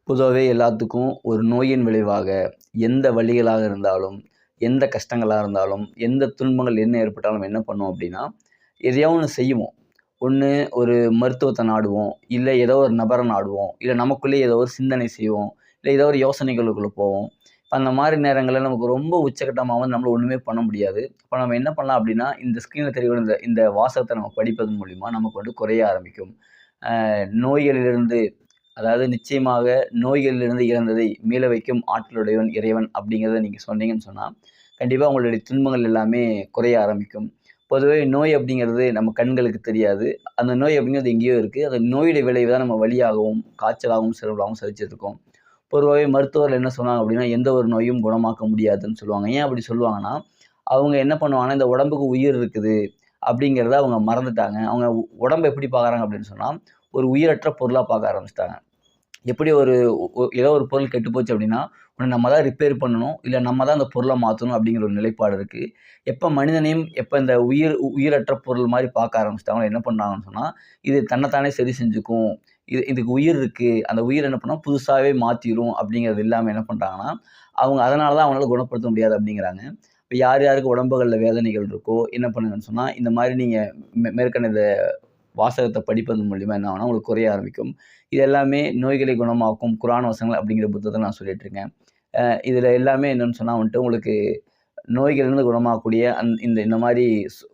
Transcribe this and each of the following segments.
பொதுவாவே எல்லாத்துக்கும் ஒரு நோயின் விளைவாக எந்த வலிகளாக இருந்தாலும், எந்த கஷ்டங்களா இருந்தாலும், எந்த துன்பங்கள் என்ன ஏற்பட்டாலும் நம்ம என்ன பண்ணுவோம் அப்டின்னா, எதையோ ஒண்ணு செய்வோம். ஒண்ணு ஒரு மருத்துவத்த நாடுவோம், இல்ல ஏதோ ஒரு நபர நாடுவோம், இல்ல நமக்குள்ளேயே ஏதோ ஒரு சிந்தனை செய்வோம், இல்ல ஏதோ ஒரு யோசனைகளுக்குள்ள போவோம். அந்த மாரி நேரங்கள்ல நமக்கு ரொம்ப உச்சகட்டமா வந்து நம்மளால ஒண்ணுமே பண்ண முடியாது. அப்ப நம்ம என்ன பண்ணலாம் அப்டின்னா, இந்த ஸ்க்ரீன்ல தெரியக்கூடிய இந்த வாசகத்த நம்ம படிப்பதன் மூலியமா நமக்கு வந்து குறைய ஆரம்பிக்கும். நோய்களிலிருந்து அதாவது நிச்சயமாக நோய்களிலிருந்து இறந்ததை மீள வைக்கும் ஆற்றலுடையவன் இறைவன் அப்படிங்கிறத நீங்க சொன்னீங்கன்னு சொன்னா, கண்டிப்பா உங்களுடைய துன்பங்கள் எல்லாமே குறைய ஆரம்பிக்கும். பொதுவே நோய் அப்படிங்கிறது நம்ம கண்களுக்கு தெரியாது. அந்த நோய் அப்படிங்கிறது எங்கேயோ இருக்கு. அந்த நோயுடைய விளைவு தான் நம்ம வலியாகவும், காய்ச்சலாகவும், சிரவலாகவும் சலிச்சுட்டு இருக்கோம். பொதுவாவே மருத்துவர்கள் என்ன சொன்னாங்க அப்படின்னா, எந்த ஒரு நோயும் குணமாக்க முடியாதுன்னு சொல்லுவாங்க. ஏன் அப்படி சொல்லுவாங்கன்னா, அவங்க என்ன பண்ணுவாங்கன்னா, இந்த உடம்புக்கு உயிர் இருக்குது அப்படிங்கிறத அவங்க மறந்துட்டாங்க. அவங்க உடம்ப எப்படி பார்க்குறாங்க அப்படின்னு சொன்னா, ஒரு உயிரற்ற பொருளா பார்க்க ஆரம்பிச்சுட்டாங்க. எப்படி ஒரு ஏதோ ஒரு பொருள் கெட்டு போச்சு அப்படின்னா, ஒண்ணு நம்ம தான் ரிப்பேர் பண்ணணும். இல்ல நம்ம தான் அந்த பொருள மாத்தணும் அப்படிங்கிற ஒரு நிலைப்பாடு இருக்கு. எப்ப மனிதனையும் இந்த உயிரற்ற பொருள் மாரி பார்க்க ஆரம்பிச்சுட்டாங்களோ என்ன பண்றாங்கன்னு சொன்னா, இது தன்னைத்தானே சரி செஞ்சுக்கும். இதுக்கு உயிர் இருக்கு. அந்த உயிர் என்ன பண்ணும் புதுசாவே மாத்திரும் அப்படிங்கிறது இல்லாம என்ன பண்றாங்கன்னா, அவங்க அதனால தான் அவங்களால குணப்படுத்த முடியாது அப்படிங்கிறாங்க. இப்ப யார் யாருக்கு உடம்புகள்ல வேதனைகள் இருக்கோ, என்ன பண்ணுங்கன்னு சொன்னா, இந்த மாரி நீங்க மேற்கண்ட வாசகத்த படிப்பதன் மூலியமா என்ன ஆகும்னா, உங்களுக்கு குறைய ஆரம்பிக்கும். இது எல்லாமே நோய்களை குணமாக்கும் குர்ஆன் வசனங்கள் அப்படிங்கிற புத்தகத்துல நான் சொல்லிட்டு இருக்கேன். இதுல எல்லாமே என்னன்னு சொன்னா வந்துட்டு உங்களுக்கு நோய்களிலிருந்து குணமாகக்கூடிய இந்த மாரி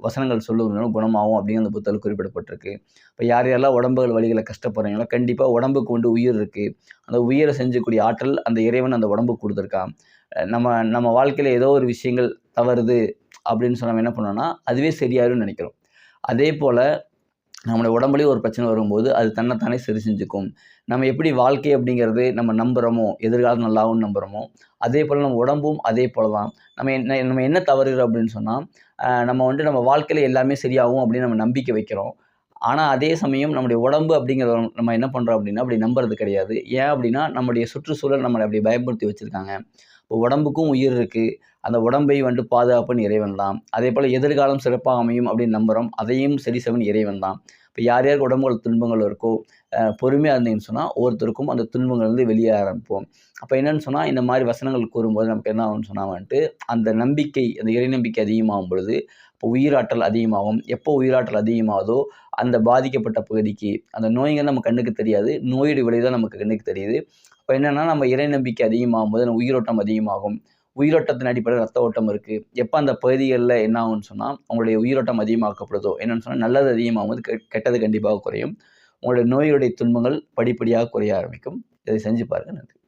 வசனங்கள் சொல்லுவதன் மூலம் குணமாகும் அப்படின்னு அந்த புத்தகத்துல குறிப்பிடப்பட்டிருக்கு. இப்ப யார் யாரெல்லாம் உடம்புகள் வலிகள்ல கஷ்டப்படுறீங்களோ, கண்டிப்பா உடம்புக்கு வந்து உயிர் இருக்கு. அந்த உயிர செஞ்சக்கூடிய ஆற்றல் அந்த இறைவன் அந்த உடம்புக்கு குடுத்திருக்கான். நம்ம நம்ம வாழ்க்கையில ஏதோ ஒரு விஷயங்கள் தவறுது அப்படின்னு சொன்னா நம்ம என்ன பண்ணோம்னா, அதுவே சரியாயிரும்னு நெனைக்கிறோம். அதேபோல நம்முடைய உடம்புலயும் ஒரு பிரச்சனை வரும்போது, அது தன்னைத்தானே சரி செஞ்சுக்கும். நம்ம எப்படி வாழ்க்கை அப்படிங்கிறது நம்ம நம்புறோமோ, எதிர்காலம் நல்லாகும்னு நம்புறோமோ, அதேபோல நம்ம உடம்பும் அதே போல தான். நம்ம என்ன தவறுகிறோம் அப்படின்னு சொன்னா, நம்ம வந்து நம்ம வாழ்க்கையில எல்லாமே சரியாகும் அப்படின்னு நம்ம நம்பிக்கை வைக்கிறோம். ஆனா, அதே சமயம் நம்முடைய உடம்பு அப்படிங்கிறத நம்ம என்ன பண்றோம் அப்படின்னா, அப்படி நம்புறது கிடையாது. ஏன் அப்படின்னா, நம்முடைய சுற்றுச்சூழல் நம்மள அப்படி பயமுறுத்தி வச்சிருக்காங்க. இப்போ உடம்புக்கும் உயிர் இருக்கு. அந்த உடம்பை வந்து பாதுகாப்பவன் இறைவன் தான். அதேபோல எதிர்காலம் சிறப்பாக அமையும் அப்படின்னு நம்புறோம். அதையும் சரி செய்வன் இறைவன் தான். இப்ப யார் யாருக்கு உடம்புல துன்பங்கள் இருக்கோ, பொறுமையா இருந்தீங்கன்னு சொன்னா, ஒவ்வொருத்தருக்கும் அந்த துன்பங்கள்லருந்து வெளிய ஆரம்பிப்போம். அப்ப என்னன்னு சொன்னா, இந்த மாரி வசனங்கள் கூறும்போது நமக்கு என்ன ஆகும்னு சொன்னா வந்துட்டு, அந்த நம்பிக்கை, அந்த இறை நம்பிக்கை அதிகமாகும் பொழுது, அப்போ உயிராற்றல் அதிகமாகும். எப்போ உயிராற்றல் அதிகமாகுதோ, அந்த பாதிக்கப்பட்ட பகுதிக்கு அந்த நோய்ங்கிறது நம்ம கண்ணுக்கு தெரியாது. நோயுடைய விளைவு தான் நமக்கு கண்ணுக்கு தெரியுது. அப்ப என்னன்னா, நம்ம இறை நம்பிக்கை அதிகமாகும்போது, நம்ம உயிரோட்டம் அதிகமாகும். உயிரோட்டத்தின் அடிப்படையில ரத்த ஓட்டம் இருக்கு. எப்ப அந்த பகுதிகள்ல என்ன ஆகும்னு சொன்னா, உங்களுடைய உயிரோட்டம் அதிகமாக்கப்படுதோ, என்னன்னு சொன்னா நல்லது அதிகமாகும்போது கெட்டது கண்டிப்பாக குறையும். உங்களுடைய நோயுடைய துன்பங்கள் படிப்படியாக குறைய ஆரம்பிக்கும். இதை செஞ்சு பாருங்க. நன்றி.